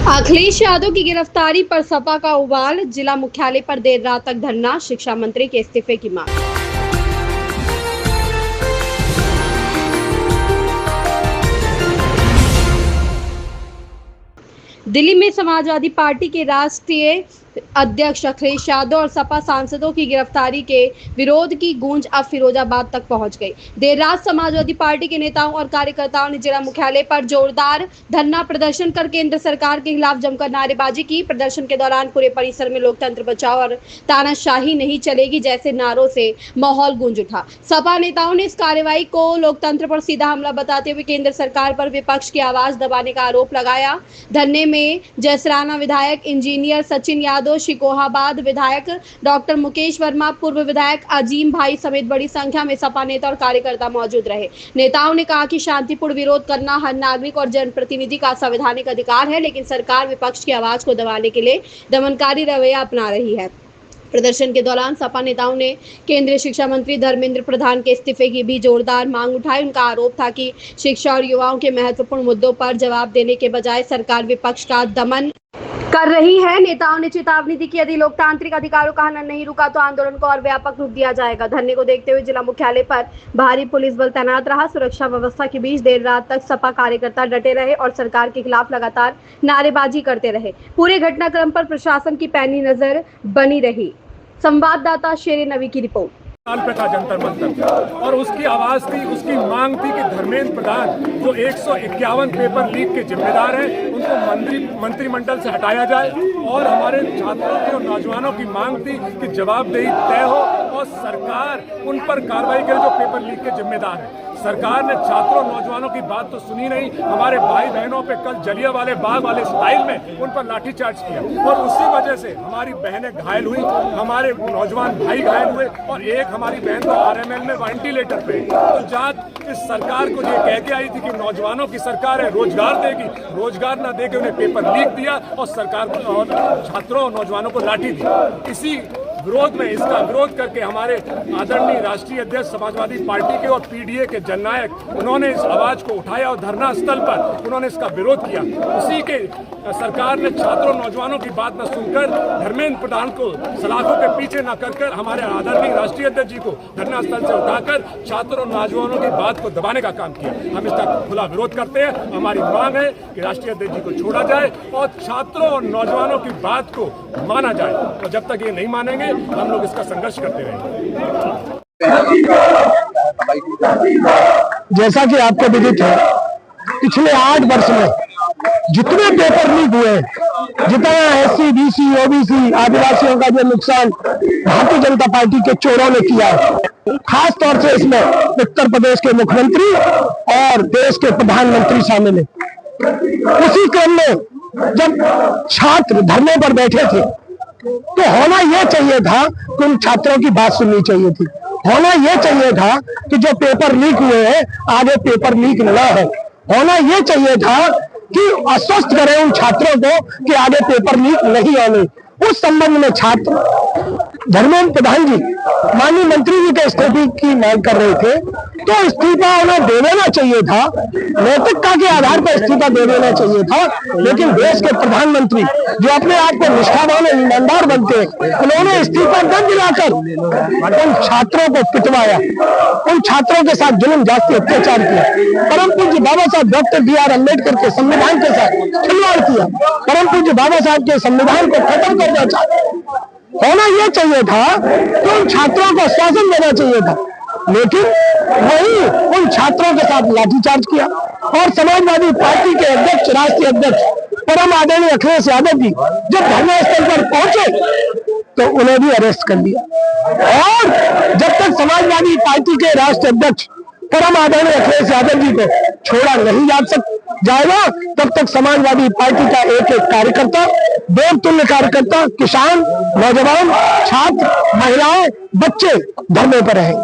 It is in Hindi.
अखिलेश यादव की गिरफ्तारी पर सपा का उबाल, जिला मुख्यालय पर देर रात तक धरना, शिक्षा मंत्री के इस्तीफे की मांग। दिल्ली में समाजवादी पार्टी के राष्ट्रीय अध्यक्ष अखिलेश यादव और सपा सांसदों की गिरफ्तारी के विरोध की गूंज अब फिरोजाबाद तक पहुंच गई। देर रात समाजवादी पार्टी के नेताओं और कार्यकर्ताओं ने जिला मुख्यालय पर जोरदार धरना प्रदर्शन कर केंद्र सरकार के खिलाफ जमकर नारेबाजी की। प्रदर्शन के दौरान पूरे परिसर में लोकतंत्र बचाओ और तानाशाही नहीं चलेगी जैसे नारों से माहौल गूंज उठा। सपा नेताओं ने इस कार्रवाई को लोकतंत्र पर सीधा हमला बताते हुए केंद्र सरकार पर विपक्ष की आवाज दबाने का आरोप लगाया। धरने में जसराना विधायक इंजीनियर सचिन यादव, शिकोहाबाद विधायक डॉक्टर मुकेश वर्मा, पूर्व विधायक अजीम भाई समेत बड़ी संख्या में सपा नेता और कार्यकर्ता मौजूद रहे। नेताओं ने कहा कि शांतिपूर्ण विरोध करना हर नागरिक और जनप्रतिनिधि का संवैधानिक अधिकार है, लेकिन सरकार विपक्ष की आवाज को दबाने के लिए दमनकारी रवैया अपना रही है। प्रदर्शन के दौरान सपा नेताओं ने केंद्रीय शिक्षा मंत्री धर्मेंद्र प्रधान के इस्तीफे की भी जोरदार मांग उठाई। उनका आरोप था कि शिक्षा और युवाओं के महत्वपूर्ण मुद्दों पर जवाब देने के बजाय सरकार विपक्ष का दमन कर रही है। नेताओं ने चेतावनी दी कि यदि लोकतांत्रिक अधिकारों का हनन नहीं रुका तो आंदोलन को और व्यापक रूप दिया जाएगा। धरने को देखते हुए जिला मुख्यालय पर भारी पुलिस बल तैनात रहा। सुरक्षा व्यवस्था के बीच देर रात तक सपा कार्यकर्ता डटे रहे और सरकार के खिलाफ लगातार नारेबाजी करते रहे। पूरे घटनाक्रम पर प्रशासन की पैनी नजर बनी रही। संवाददाता शेर नवी की रिपोर्ट। पे था जंतर मंतर और उसकी आवाज थी, उसकी मांग थी कि धर्मेंद्र प्रधान जो 151 पेपर लीक के जिम्मेदार हैं उनको मंत्रिमंडल से हटाया जाए और हमारे छात्रों की और नौजवानों की मांग थी कि जवाबदेही तय हो और सरकार उन पर कार्रवाई करे जो पेपर लीक के जिम्मेदार हैं। सरकार ने छात्रों नौजवानों की बात तो सुनी नहीं। हमारे भाई बहनों पे कल जलियांवाला बाग वाले स्टाइल में उन पर लाठीचार्ज किया और उसी वजह से हमारी बहनें घायल हुई, हमारे नौजवान भाई घायल हुए और एक हमारी बहन तो आरएमएल में वेंटिलेटर पे। तो जहाँ इस सरकार को ये कह के आई थी कि नौजवानों की सरकार है, रोजगार देगी, रोजगार ना देके उन्हें पेपर लीक दिया और सरकार और छात्रों और नौजवानों को लाठी दी। इसी विरोध में इसका विरोध करके हमारे आदरणीय राष्ट्रीय अध्यक्ष समाजवादी पार्टी के और पीडीए के जननायक उन्होंने इस आवाज को उठाया और धरना स्थल पर उन्होंने इसका विरोध किया। उसी के सरकार ने छात्रों नौजवानों की बात न सुनकर धर्मेंद्र प्रधान को सलाखों के पीछे न कर हमारे आदरणीय राष्ट्रीय अध्यक्ष जी को धरना स्थल से उठाकर छात्रों और नौजवानों की बात को दबाने का काम किया। हम इसका खुला विरोध करते हैं। हमारी मांग है कि राष्ट्रीय अध्यक्ष जी को छोड़ा जाए और छात्रों और नौजवानों की बात को माना जाए। तो जब तक ये नहीं मानेंगे हम लोग इसका संघर्ष करते रहेंगे। जैसा कि आपको विदित है, पिछले 8 वर्ष में जितने पेपर लीक हुए, जितना एससी, बीसी, ओबीसी, आदिवासियों का जो नुकसान भारतीय जनता पार्टी के चोरों ने किया है, खास तौर से इसमें उत्तर प्रदेश के मुख्यमंत्री और देश के प्रधानमंत्री शामिल है। उसी क्रम में जब छात्र धरने पर बैठे थे तो होना यह चाहिए था कि उन छात्रों की बात सुननी चाहिए थी। होना यह चाहिए था कि जो पेपर लीक हुए हैं आगे पेपर लीक न हो। होना यह चाहिए था कि आश्वस्त करें उन छात्रों को कि आगे पेपर लीक नहीं होने। उस संबंध में छात्र धर्मेंद्र प्रधान जी माननीय मंत्री जी के इस्तीफे की मांग कर रहे थे, तो इस्तीफा उन्हें दे देना चाहिए था, नैतिकता के आधार पर इस्तीफा दे देना चाहिए था। लेकिन देश के प्रधानमंत्री जो अपने आप को निष्ठावान और ईमानदार बनते हैं, उन्होंने इस्तीफा न दिलाकर उन छात्रों को पिटवाया, उन छात्रों के साथ जुल्म जाति अत्याचार किया। परम पूज्य बाबा साहब डॉक्टर BR अम्बेडकर के संविधान के साथ खिलवाड़ किया। परम पूज्य बाबा साहब के संविधान को खत्म करना चाहते। होना यह चाहिए था कि उन छात्रों को शासन देना चाहिए था, लेकिन वही उन छात्रों के साथ लाठीचार्ज किया। और समाजवादी पार्टी के अध्यक्ष, राष्ट्रीय अध्यक्ष परम आदरणीय अखिलेश यादव जी जब धरना स्थल पर पहुंचे तो उन्हें भी अरेस्ट कर लिया। और जब तक समाजवादी पार्टी के राष्ट्रीय अध्यक्ष परम आदरणीय अखिलेश यादव जी को छोड़ा नहीं जाएगा, तब तक समाजवादी पार्टी का एक एक कार्यकर्ता, देवतुल्य कार्यकर्ता, किसान, नौजवान, छात्र, महिलाएं, बच्चे धरने पर रहेंगे।